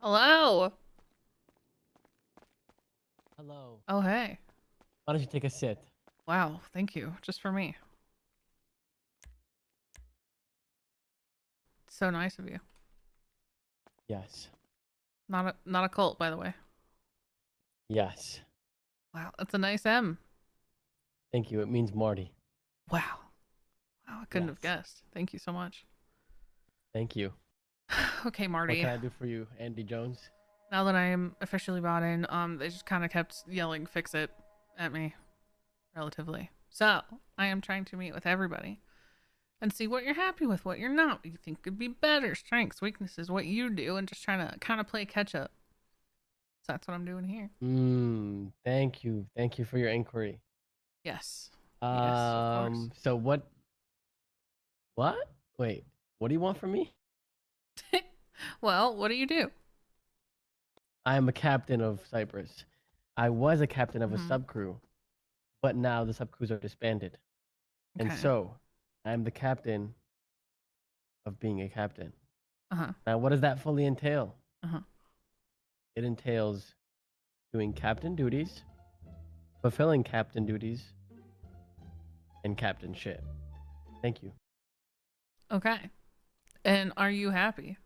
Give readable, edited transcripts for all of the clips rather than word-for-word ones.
Hello. Hello. Oh, hey. Why don't you take a sit? Wow. Thank you. Just for me. So nice of you. Yes. Not a cult, by the way. Yes. Wow. That's a nice M. Thank you. It means Marty. Wow. Wow. I couldn't have Yes. guessed. Thank you so much. Thank you. Okay, What Marty. can I do for you, Andy Jones? Now that I am officially bought in, they just kind of kept yelling "fix it" at me, relatively. So I am trying to meet with everybody and see what you're happy with, what you're not, what you think could be better, strengths, weaknesses, what you do, and just trying to kind of play catch up. So that's what I'm doing here. Thank you. Thank you for your inquiry. Yes. Yes, of course. So what? Wait, what do you want from me? Well, what do you do? I am a captain of Cypress. I was a captain of a Hmm. subcrew, but now the subcrews are disbanded. And Okay. so I am the captain of being a captain. Uh huh. Now, what does that fully entail? Uh huh. It entails doing captain duties, fulfilling captain duties, and captainship. Thank you. Okay. And are you happy,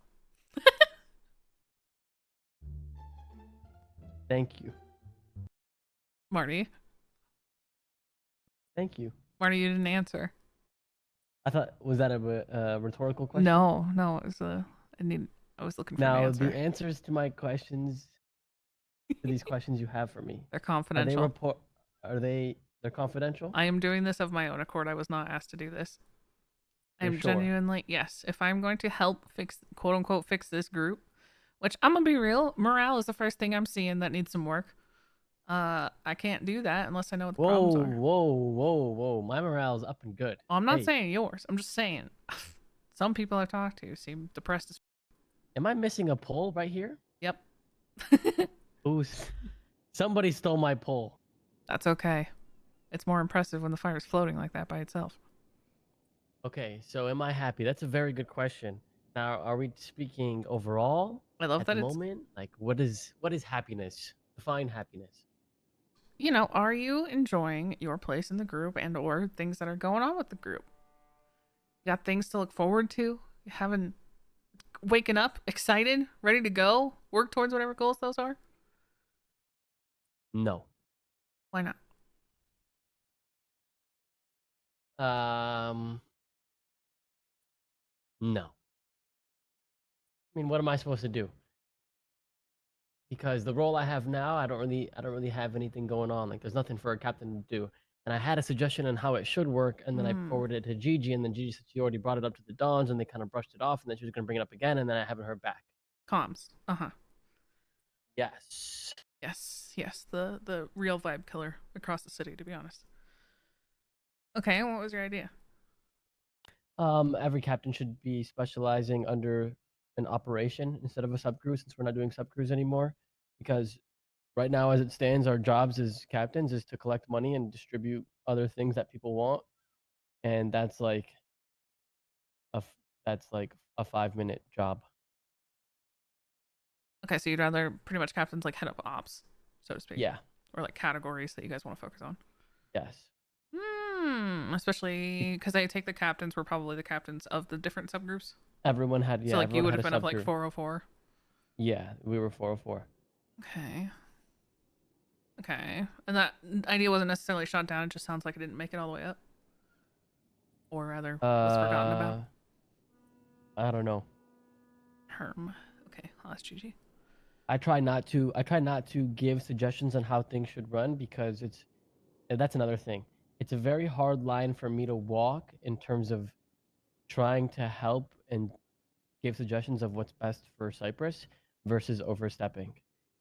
Thank you. Marty? Thank you. Marty, you didn't answer. I thought, was that a rhetorical question? No, no. It was a. I need. I was looking for an Now, the answer. answers to my questions, to these questions you have for me, They're are they confidential. report? Are they're confidential? I am doing this of my own accord. I was not asked to do this. I You're am sure? genuinely yes. If I'm going to help fix, quote unquote, fix this group, which I'm gonna be real, morale is the first thing I'm seeing that needs some work. I can't do that unless I know what the Whoa, problems are. whoa, whoa, whoa! My morale's up and good. Well, I'm not Hey, saying yours. I'm just saying some people I've talked to seem depressed as. am I missing a poll right here? Yep. Who's? Somebody stole my poll. That's okay. It's more impressive when the fire's floating like that by itself. Okay, so am I happy? That's a very good question. Now, are we speaking overall I love at the that it's, moment? Like, what is happiness? Define happiness. are you enjoying your place in the group and or things that are going on with the group? You got things to look forward to? You haven't waken up excited, ready to go, work towards whatever goals those are? No. Why not? Um, no. I mean, what am I supposed to do? Because the role I have now, I don't really have anything going on. Like, there's nothing for a captain to do. And I had a suggestion on how it should work, and then I Hmm. forwarded it to Gigi, and then Gigi said she already brought it up to the Dons, and they kind of brushed it off, and then she was gonna bring it up again, and then I haven't heard back. Comms. Uh-huh. Yes. Yes, yes. The real vibe killer across the city, to be honest. Okay, what was your idea? Every captain should be specializing under an operation instead of a subcrew, since we're not doing subcrews anymore. Because right now, as it stands, our jobs as captains is to collect money and distribute other things that people want, and a that's like a 5 minute job. Okay, so you'd rather pretty much captains like head up ops, so to speak, Yeah. or like categories that you guys want to focus on. Yes. Hmm. Especially because I take the captains were probably the captains of the different subgroups. So like you Everyone would had have a been of like subcrew. 404. Yeah, we were 404. Okay. Okay. And that idea wasn't necessarily shot down. It just sounds like it didn't make it all the way up, or rather was forgotten about. Uh, I don't know. Herm. Okay, I'll ask Gigi. I try not to give suggestions on how things should run because that's another thing. It's a very hard line for me to walk in terms of trying to help and give suggestions of what's best for Cypress versus overstepping.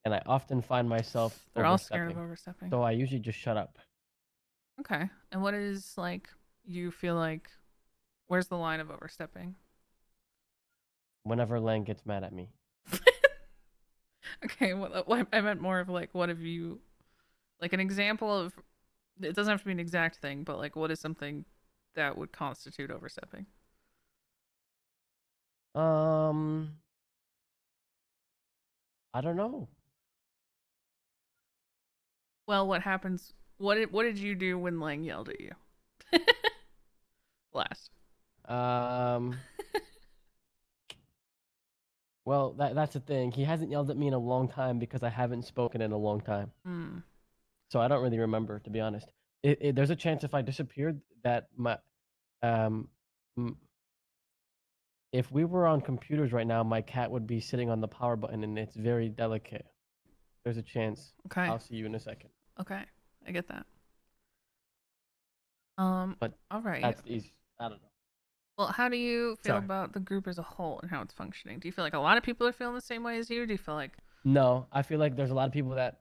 And I often find myself They're all scared of overstepping. overstepping. So I usually just shut up Okay. And what is like you feel like where's the line of overstepping? whenever Lang gets mad at me. Okay, what I meant more of like what have you like an example of it doesn't have to be an exact thing, but like what is something that would constitute overstepping? Um, I don't know. Well, what happens? What did you do when Lang yelled at you last? Um, well, that's the thing. He hasn't yelled at me in a long time because I haven't spoken in a long time. Hmm. So I don't really remember, to be honest. There's a chance if I disappeared that my um m- if we were on computers right now, my cat would be sitting on the power button and it's very delicate. There's a chance. Okay. I'll see you in a second. Okay. I get that. Um. But All right. that's the easy. I don't know. Well, how do you feel Sorry. about the group as a whole and how it's functioning? Do you feel like a lot of people are feeling the same way as you? Do you feel like No, I feel like there's a lot of people that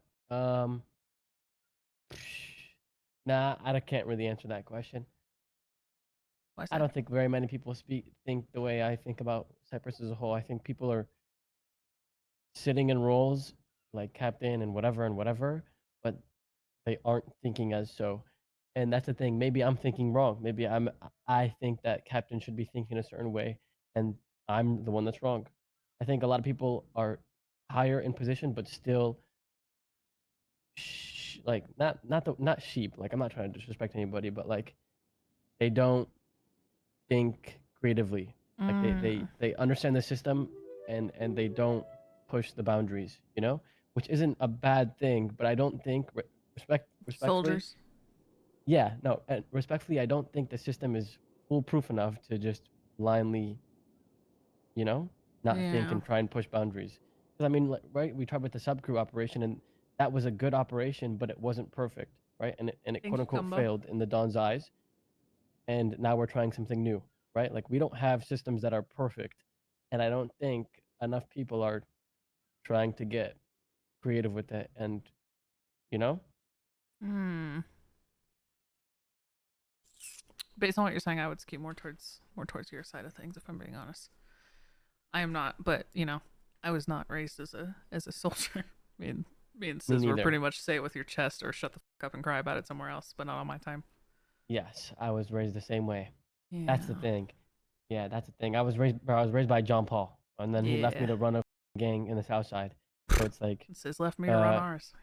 nah, can't really answer that question. what's I that? don't think very many people think the way I think about Cypress as a whole. I think people are sitting in roles like captain and whatever, but they aren't thinking as so. And that's the thing. Maybe I'm thinking wrong. I think that captain should be thinking a certain way, and I'm the one that's wrong. I think a lot of people are higher in position, but still like not sheep. Like I'm not trying to disrespect anybody, but like they don't think creatively. Like Mm. they understand the system and they don't push the boundaries, which isn't a bad thing, but I don't think respectfully, Soldiers. yeah, no, and respectfully, I don't think the system is foolproof enough to just blindly, you know, not think Yeah. and try and push boundaries. Because I mean, like, right, we tried with the subcrew operation, and that was a good operation, but it wasn't perfect, right? And it Thank quote you, unquote Gumbo. failed in the Don's eyes, and now we're trying something new, right? Like we don't have systems that are perfect, and I don't think enough people are trying to get creative with it, and you know, Hmm. Based on what you're saying, I would skew more towards your side of things. If I'm being honest, I am not. But I was not raised as a soldier. Me and me sis were neither. pretty much say it with your chest or shut the fuck up and cry about it somewhere else, but not on my time. Yes, I was raised the same way. That's the Yeah. thing. Yeah, that's the thing. I was raised by John Paul, and then he left me Yeah. to run a gang in the South Side. So it's like, Sis left me to run uh, ours.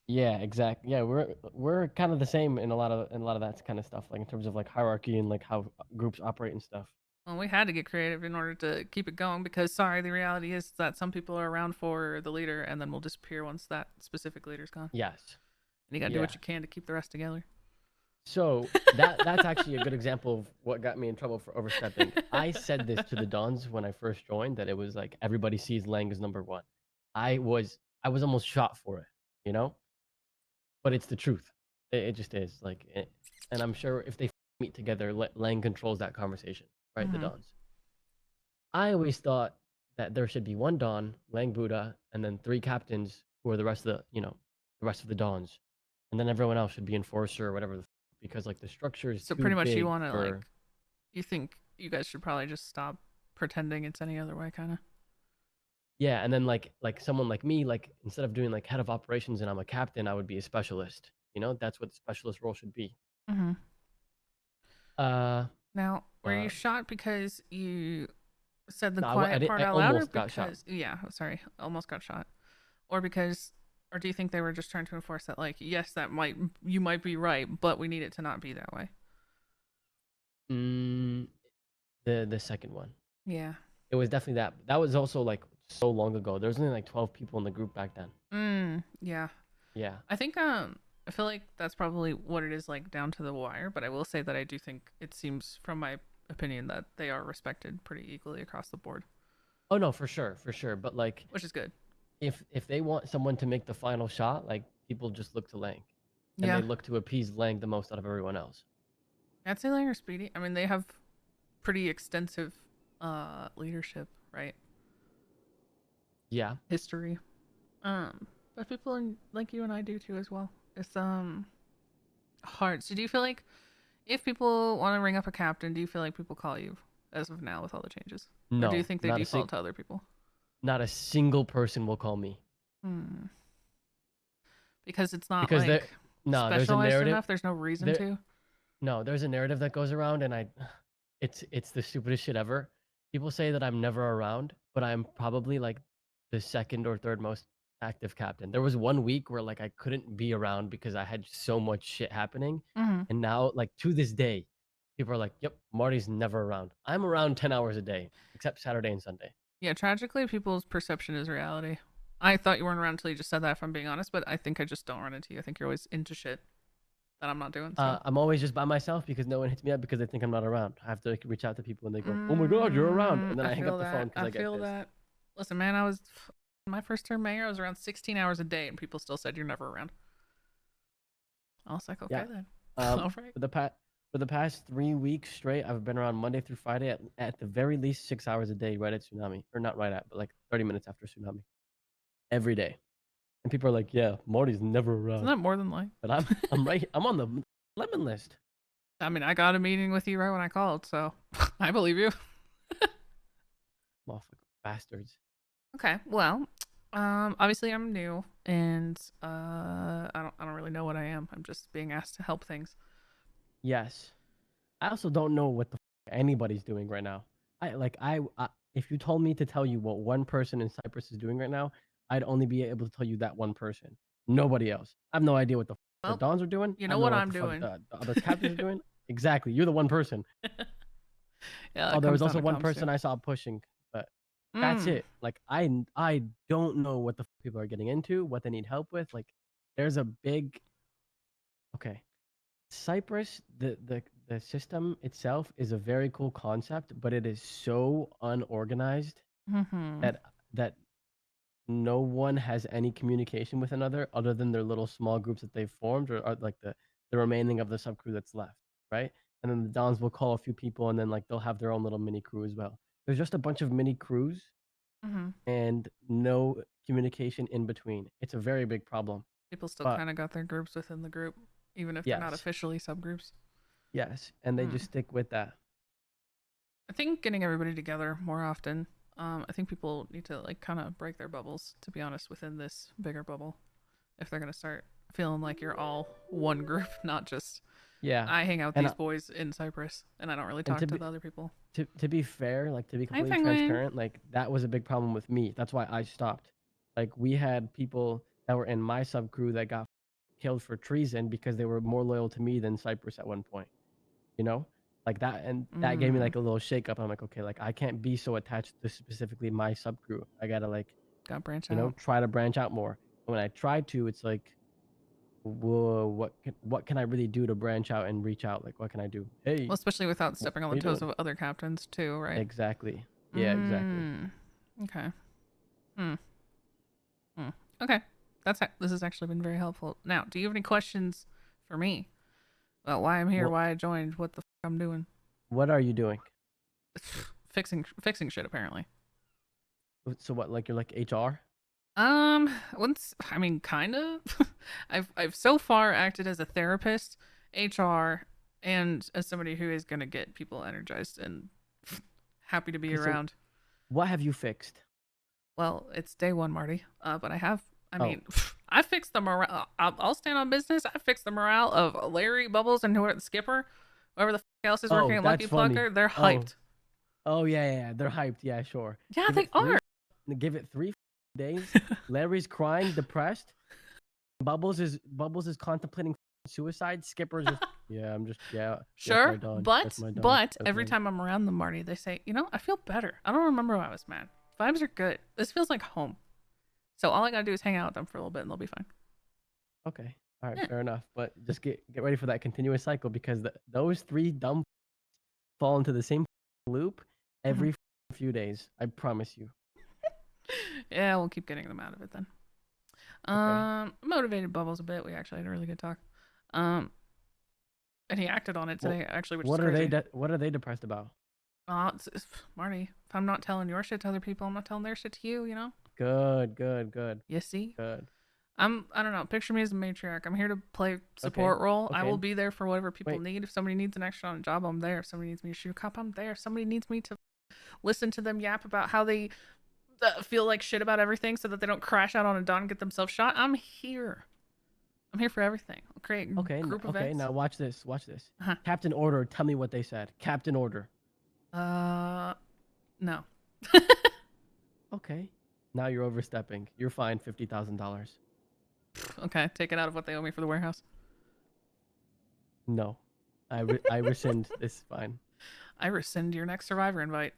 yeah, exactly. Yeah, we're kind of the same in a lot of that kind of stuff, like in terms of like hierarchy and like how groups operate and stuff. Well, we had to get creative in order to keep it going because, sorry, the reality is that some people are around for the leader and then will disappear once that specific leader's gone. Yes. And you gotta do Yeah. what you can to keep the rest together. So that's actually a good example of what got me in trouble for overstepping. I said this to the Dons when I first joined that it was like everybody sees Lang as number one. I was almost shot for it, you know, but it's the truth. It just is and I'm sure if they meet together, Lang controls that conversation, right? The Mm-hmm. Dons. I always thought that there should be one Don, Lang Buddha, and then three captains who are the rest of the Dons, and then everyone else should be enforcer or whatever, because like the structure is So too pretty much you big want to for. you think you guys should probably just stop pretending it's any other way, kind of. Yeah, and then like someone like me, like instead of doing like head of operations and I'm a captain, I would be a specialist. That's what the specialist role should be. Mm-hmm. Uh, Now, were you but shot because you said the no, quiet part I out loud, or almost got shot. because yeah, sorry, almost got shot, or because, or do you think they were just trying to enforce that, like, yes, you might be right, but we need it to not be that way? Mm, the second one. Yeah. It was definitely that. That was also like so long ago. There was only like 12 people in the group back then. Yeah. Yeah. I think I feel like that's probably what it is like down to the wire, but I will say that I do think it seems from my opinion that they are respected pretty equally across the board, Oh no, for sure. But like, which is good. if they want someone to make the final shot, like people just look to Lang, and Yeah. they look to appease Lang the most out of everyone else. I'd say Lang or Speedy. I mean, they have pretty extensive leadership, right? Yeah. History. But like you and I do too as well. It's hard. So do you feel like if people want to ring up a captain, do you feel like people call you as of now with all the changes? Or do you No, think they default to other people? not a single person will call me Hmm. Because it's not because like there's a specialized narrative enough. There's no reason there to. no there's a narrative that goes around, and it's the stupidest shit ever. People say that I'm never around, but I'm probably like the second or third most active captain. There was one week where like I couldn't be around because I had so much shit happening. Mm-hmm. And now, like to this day, people are like, "Yep, Marty's never around." I'm around 10 hours a day, except Saturday and Sunday. Yeah, tragically, people's perception is reality. I thought you weren't around until you just said that, if I'm being honest, but I think I just don't run into you. I think you're always into shit that I'm not doing, so. I'm always just by myself because no one hits me up because they think I'm not around. I have to like, reach out to people and they go, "Oh my god, you're around," and then I I hang feel up the phone that. because I I get feel pissed. that. Listen, man, I was my first term mayor. I was around 16 hours a day, and people still said you're never around. I was like, okay Yeah. then. Um, All right. for the past 3 weeks straight, I've been around Monday through Friday at the very least 6 hours a day, right at tsunami, or not right at, but like 30 minutes after tsunami, every day. And people are like, "Yeah, Marty's never Isn't around," that more than like? but I'm on the lemon list. I mean, I got a meeting with you right when I called, so I believe you. Motherfucker bastards. Okay, well, obviously I'm new, and I don't really know what I am. I'm just being asked to help things. Yes. I also don't know what the anybody's doing right now. If you told me to tell you what one person in Cypress is doing right now, I'd only be able to tell you that one person. Nobody else. I have no idea what the the Well, Dons are doing. you I know don't know what what I'm the fuck doing. the other captains are doing. Exactly. You're the one person. Yeah, Oh, that there was comes down also to one comms person too. I saw pushing, but that's Mm. it. Like I don't know what the people are getting into, what they need help with. Like there's a big okay. Cypress, the system itself is a very cool concept, but it is so unorganized Hmm. that that no one has any communication with another other than their little small groups that they've formed or like the remaining of the sub crew that's left, right? And then the Dons will call a few people and then like they'll have their own little mini crew as well. There's just a bunch of mini crews Hmm. and no communication in between. It's a very big problem. People still But kind of got their groups within the group, even if they're not yes, officially subgroups. yes, and they just Mm. stick with that. I think getting everybody together more often. I think people need to like kind of break their bubbles, to be honest, within this bigger bubble, if they're gonna start feeling like you're all one group, not just Yeah. I hang out with And these boys in Cyprus and I don't really and talk to the other people. to be fair, like to be Hi, completely Penguin. transparent, like that was a big problem with me. That's why I stopped. Like we had people that were in my sub crew that got killed for treason because they were more loyal to me than Cypress at one point. You know, like that, and that gave me Mm, like a little shake up. I'm like, okay, like I can't be so attached to specifically my sub crew. I gotta like, got branch out. try to branch out more. And when I try to, it's like, whoa, what can I really do to branch out and reach out? Like, what can I do? Well, Hey, especially without what stepping on are the you toes doing? of other captains too, right? Exactly. Yeah, exactly. Mm. Okay. Hmm. Hmm. Okay. This has actually been very helpful. Now, do you have any questions for me about why I'm here, What why I joined, what the I'm doing? what are you doing? Fixing shit apparently. So what? Like you're like HR? Once I mean, kind of. I've so far acted as a therapist, HR, and as somebody who is gonna get people energized and happy to be Okay, so around. what have you fixed? Well, it's day one, Marty. But I have. I Oh, mean, I fixed the morale. I'll stand on business. I fixed the morale of Larry, Bubbles, and whoever the skipper, whoever the else is working oh, at that's Lucky funny. Plucker. They're Oh, hyped. oh yeah, yeah, yeah. They're hyped. Yeah, sure. Yeah, Give they it are. give it 3 days. Larry's crying, depressed. Bubbles is contemplating suicide. Skipper's just yeah, I'm just yeah. That's my Sure, done. That's but my done. but That's every my time I'm around them, Marty, they say, I feel better. I don't remember why I was mad. Vibes are good. This feels like home. So all I gotta do is hang out with them for a little bit, and they'll be fine. okay. All right, Yeah. fair enough. But just get ready for that continuous cycle because those three dumb fall into the same loop Mhm. every few days. I promise you. Yeah, we'll keep getting them out of it then. Okay. Motivated Bubbles a bit. We actually had a really good talk. Um, and he acted on it Well, today, actually, which is crazy. what are they depressed about? Marty, if I'm not telling your shit to other people, I'm not telling their shit to you. Good, good, good, You see? good. I don't know. Picture me as a matriarch. I'm here to play Okay. support role. I Okay. will be there for whatever people Wait. need. If somebody needs an extra on a job, I'm there. If somebody needs me to shoot a cop, I'm there. If somebody needs me to listen to them yap about how they feel like shit about everything so that they don't crash out on a dawn and get themselves shot, I'm here. I'm here for everything. I'll create Okay. group Okay. events. Now watch this. Watch this. Uh-huh. Captain Order. Tell me what they said. Captain Order. No. Okay. Now you're overstepping. You're fined $50,000. Okay, take it out of what they owe me for the warehouse. No, I rescind this fine. I rescind your next survivor invite.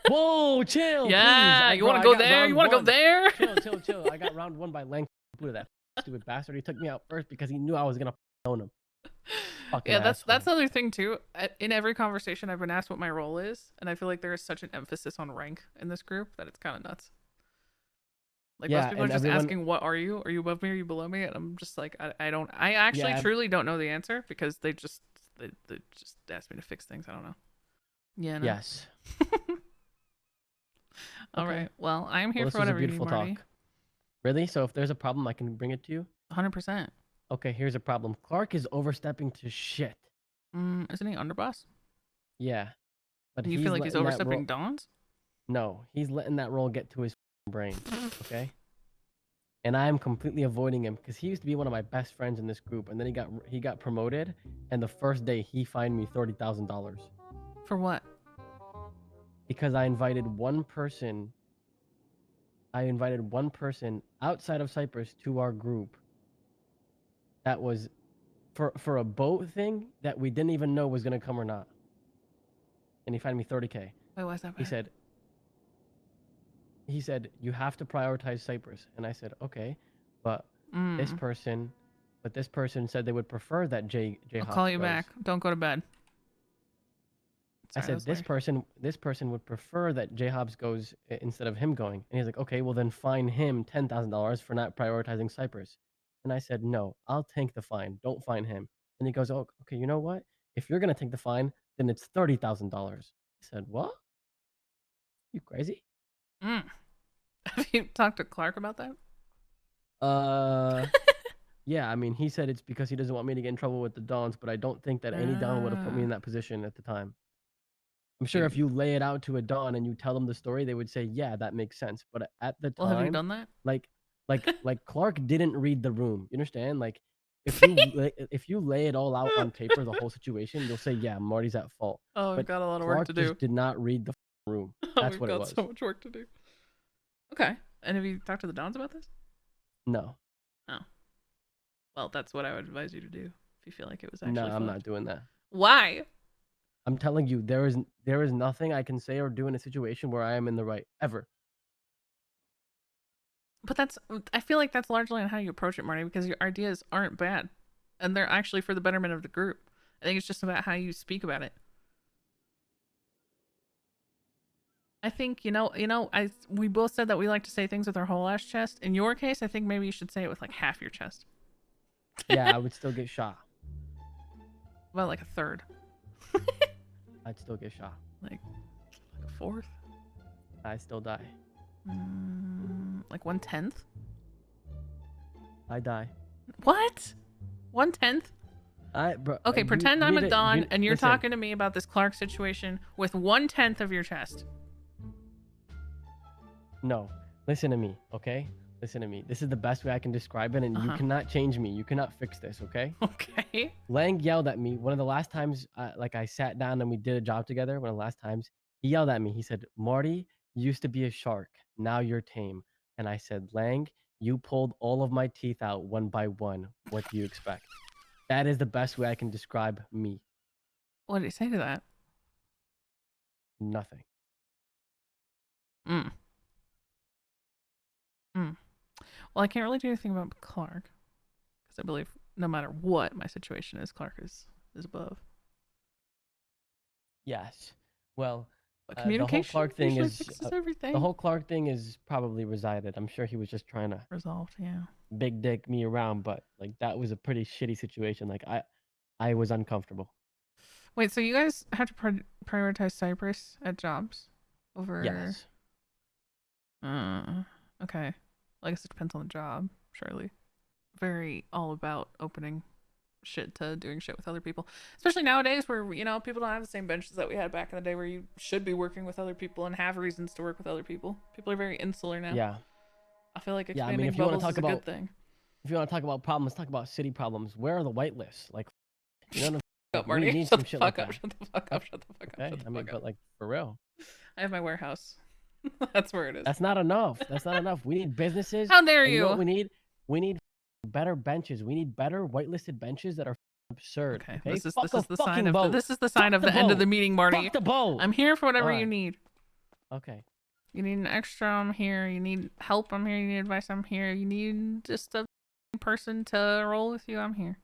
Whoa, chill, Yeah, please. you want to go there? You want to go there? Chill. I got round 1 by Lang. That stupid bastard. He took me out first because he knew I was gonna own him. Fucking Yeah, that's asshole. the other thing too. In every conversation, I've been asked what my role is, and I feel like there is such an emphasis on rank in this group that it's kind of nuts. Like Yeah, most people are and just everyone- asking, "What are you? Are you above me? Are you below me?" And I'm just like, I actually Yeah. truly don't know the answer because they just asked me to fix things. I don't know. Yeah. No. Yes. All Okay. right. Well, I am here Well, for this was a whatever you need, beautiful Marty. talk. Really? So if there's a problem, I can bring it to you? 100%. Okay, here's a problem. Clark is overstepping to shit. Isn't he underboss? Yeah. But You feel like he's letting that overstepping Dawn's? No, he's letting that role get to his brain. Okay? And I am completely avoiding him because he used to be one of my best friends in this group, and then he got promoted, and the first day he fined me $30,000 For what? because I invited one person outside of Cypress to our group. That was for a boat thing that we didn't even know was gonna come or not, and he fined me $30K. Wait, why is that bad? He said you have to prioritize Cypress, and I said okay, but this person said they would prefer that J I'll Hops call you goes. back. Don't go to bed. I Sorry, said that was weird. this person would prefer that J Hops goes instead of him going, and he's like, okay, well then fine him $10,000 for not prioritizing Cypress. And I said, no, I'll take the fine. Don't fine him. And he goes, oh, okay, you know what? If you're gonna take the fine, then it's $30,000. I said, what? You crazy? Have you talked to Clark about that? Yeah, I mean, he said it's because he doesn't want me to get in trouble with the Dons, but I don't think that any Don would have put me in that position at the time. I'm sure if you lay it out to a Don and you tell them the story, they would say, yeah, that makes sense. But at the time, Well, have you done that? like Clark didn't read the room. You understand? Like, if you lay it all out on paper, the whole situation, you'll say, yeah, Marty's at fault. Oh, But we've got a lot of work Clark to do. just did not read the room. That's what it was. We've got so much work to do. Okay. And have you talked to the Dons about this? No. Oh. Well, that's what I would advise you to do if you feel like it was actually No, I'm fucked. not doing that. Why? I'm telling you, there is nothing I can say or do in a situation where I am in the right ever. But I feel like that's largely on how you approach it, Marty, because your ideas aren't bad. And they're actually for the betterment of the group. I think it's just about how you speak about it. I think, we both said that we like to say things with our whole ass chest. In your case, I think maybe you should say it with like half your chest. Yeah, I would still get shot. Well, like a third. I'd still get shot. Like a fourth? I'd still die. Like 1/10? I die. What? 1/10? Bro, Okay, pretend I'm a Don and you're listen, talking to me about this Clark situation with 1/10 of your chest. No, listen to me, okay? Listen to me. This is the best way I can describe it, and you cannot change me. You cannot fix this, okay? Okay. Lang yelled at me one of the last times, I sat down and we did a job together. One of the last times, he yelled at me. He said, "Marty, you used to be a shark. Now you're tame." And I said, "Lang, you pulled all of my teeth out one by one. What do you expect?" That is the best way I can describe me. What did he say to that? Nothing. Well, I can't really do anything about Clark because I believe no matter what my situation is, Clark is above. Yes. Well, But the communication whole Clark thing usually is fixes everything. the whole Clark thing is probably resided. I'm sure he was just trying to Resolved, yeah. big dick me around, but like that was a pretty shitty situation. Like I was uncomfortable. Wait, so you guys have to prioritize Cypress at jobs over? Yes. Okay. Well, I guess it depends on the job, surely. Very all about opening shit to doing shit with other people, especially nowadays where people don't have the same benches that we had back in the day where you should be working with other people and have reasons to work with other people. People are very insular now. Yeah. I feel like Yeah, I expanding mean, if you want bubbles to is talk a about good thing. if you want to talk about problems, talk about city problems. Where are the whitelists? Like, you know, Shut up, we Marty. need Shut some the shit fuck like up. that. Shut the fuck up. Shut the fuck up. Okay, Shut the I mean, fuck but up. like for real. I have my warehouse. That's where it is. That's not enough. That's not enough. We need businesses. How dare And you know what you? we need? We need better benches. We need better whitelisted benches that are absurd. Okay, Okay, this is fuck a the fucking sign of boat. this is the sign Fuck of the end of the boat. meeting, Marty. Fuck the boat. I'm here for whatever you Alright. need. Okay. You need an extra, I'm here. You need help, I'm here. You need advice, I'm here. You need just a person to roll with you, I'm here.